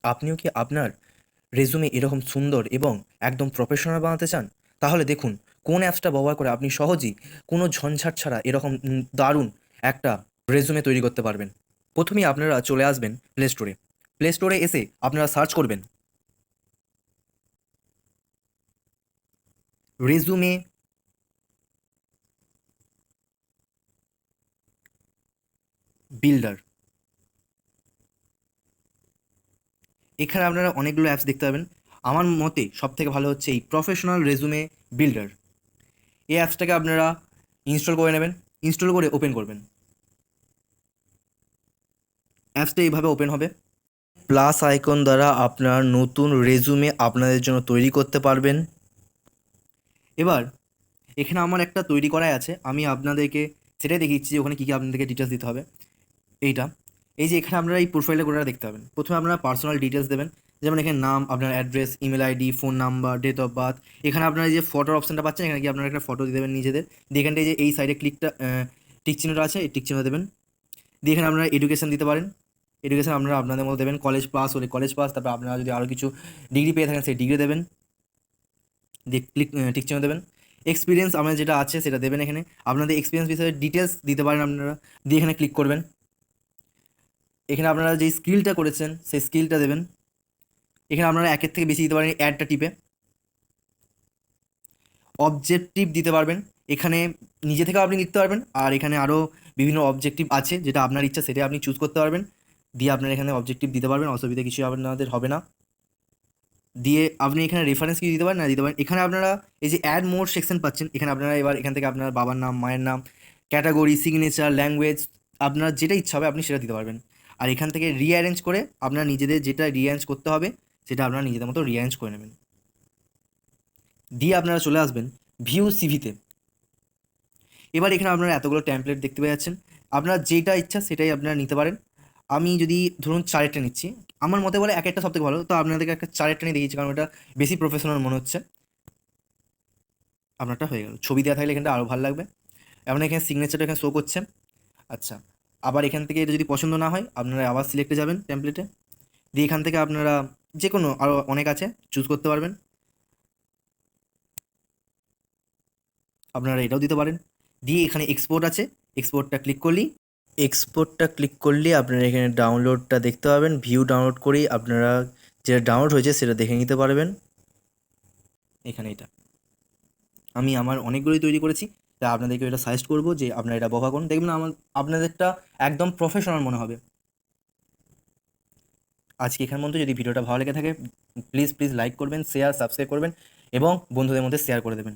আপনিও কি আপনার রেজুমে এরকম সুন্দর এবং একদম প্রফেশনাল বানাতে চান? তাহলে দেখুন কোন অ্যাপসটা ব্যবহার করে আপনি সহজেই কোনো ঝঞ্ঝাট ছাড়া এরকম দারুণ একটা রেজুমে তৈরি করতে পারবেন। প্রথমেই আপনারা চলে আসবেন প্লে স্টোরে। প্লে স্টোরে এসে আপনারা সার্চ করবেন রেজুমে বিল্ডার। এখানে আপনারা অনেকগুলো অ্যাপস দেখতে পাবেন। আমার মতে সবথেকে ভালো হচ্ছে এই প্রফেশনাল রেজুমে বিল্ডার। এই অ্যাপসটাকে আপনারা ইনস্টল করে নেবেন। ইনস্টল করে ওপেন করবেন। অ্যাপসটা এইভাবে ওপেন হবে। প্লাস আইকন দ্বারা আপনার নতুন রেজুমে আপনাদের জন্য তৈরি করতে পারবেন। এবার এখানে আমার একটা তৈরি করাই আছে, আমি আপনাদেরকে সেটাই দেখিয়েছি যে ওখানে কী কী আপনাদেরকে ডিটেলস দিতে হবে। এইটা, এই যে এখানে আপনারা এই প্রোফাইলে গোটা দেখতে পাবেন। প্রথমে আপনারা পার্সোনাল ডিটেলস দেবেন, যেমন এখানে নাম, আপনার address, email ID, phone number, date of birth. এখানে আপনারা এই যে ফটোর অপশানটা পাচ্ছেন, এখানে কি আপনারা একটা ফটো দিয়ে দেবেন নিজেদের। দিয়ে এখানটায় যে এই সাইডে টিক চিহ্নটা আছে, এই টিক চিহ্ন দেবেন। দিয়ে এখানে আপনারা এডুকেশন দিতে পারেন। এডুকেশন আপনারা আপনাদের মতো দেবেন, কলেজ পাস হলে কলেজ পাস, তারপর আপনারা যদি আরও কিছু ডিগ্রি পেয়ে থাকেন সেই ডিগ্রি দেবেন। দিয়ে টিক চিহ্ন দেবেন। এক্সপিরিয়েন্স আপনার যেটা আছে সেটা দেবেন। এখানে আপনাদের এক্সপিরিয়েন্স বিষয়ে ডিটেলস দিতে পারেন আপনারা। দিয়ে এখানে ক্লিক করবেন। এখানে আপনারা যে স্কিলটা করেছেন সেই স্কিলটা দেবেন। এখানে আপনারা একের থেকে বেশি দিতে পারেন অ্যাডটা টিপে। অবজেক্টিভ দিতে পারবেন, এখানে নিজে থেকেও আপনি লিখতে পারবেন, আর এখানে আরও বিভিন্ন অবজেক্টিভ আছে, যেটা আপনার ইচ্ছা সেটা আপনি চুজ করতে পারবেন। দিয়ে আপনার এখানে অবজেক্টিভ দিতে পারবেন, অসুবিধা কিছু আপনাদের হবে না। দিয়ে আপনি এখানে রেফারেন্স কিছু দিতে পারেন, না দিতে পারেন। এখানে আপনারা এই যে অ্যাড মোর সেকশন পাচ্ছেন, এখানে আপনারা এবার এখান থেকে আপনার বাবার নাম, মায়ের নাম, ক্যাটাগরি, সিগনেচার, ল্যাঙ্গুয়েজ, আপনার যেটা ইচ্ছা হবে আপনি সেটা দিতে পারবেন। আর এখান থেকে রিঅ্যারেঞ্জ করে আপনার নিজেদের যেটা রিঅ্যারেঞ্জ করতে হবে সেটা আপনারা নিজেদের মতো রিঅ্যারেঞ্জ করে নেবেন। দিয়ে আপনারা চলে আসবেন ভিউ সিভিতে। এবার এখানে আপনারা এতগুলো ট্যাম্পলেট দেখতে পেয়ে যাচ্ছেন, আপনার যেটা ইচ্ছা সেটাই আপনারা নিতে পারেন। আমি যদি ধরুন চারেরটা নিচ্ছি, আমার মতে বলে এক একটা সবথেকে ভালো, তো আপনাদেরকে একটা চারেরটা নিয়ে দেখিয়েছি কারণ ওটা বেশি প্রফেশনাল মনে হচ্ছে। আপনারটা হয়ে গেল, ছবি দেওয়া থাকলে এখানটা আরও ভালো লাগবে। আপনার এখানে সিগনেচারটা এখানে শো করছে। আচ্ছা, আবার এখান থেকে এটা যদি পছন্দ না হয় আপনারা আবার সিলেক্টে যাবেন টেমপ্লেটে। দিয়ে এখান থেকে আপনারা যে কোনো আরও অনেক আছে চুজ করতে পারবেন, আপনারা এটাও দিতে পারেন। দিয়ে এখানে এক্সপোর্ট আছে, এক্সপোর্টটা ক্লিক করলেই আপনারা এখানে ডাউনলোডটা দেখতে পাবেন। ভিউ ডাউনলোড করেই আপনারা যেটা ডাউনলোড হয়েছে সেটা দেখে নিতে পারবেন। এখানে এটা আমি আমার অনেকগুলোই তৈরি করেছি, তাই আপনাদেরকে এটা সাজেস্ট করবো যে আপনারা এটা ব্যবহার করুন, দেখবেন আপনাদেরটা একদম প্রফেশনাল মনে হবে। আজকে এখান পর্যন্ত। যদি ভিডিওটা ভালো লেগে থাকে প্লিজ প্লিজ লাইক করবেন, শেয়ার, সাবস্ক্রাইব করবেন এবং বন্ধুদের মধ্যে শেয়ার করে দেবেন।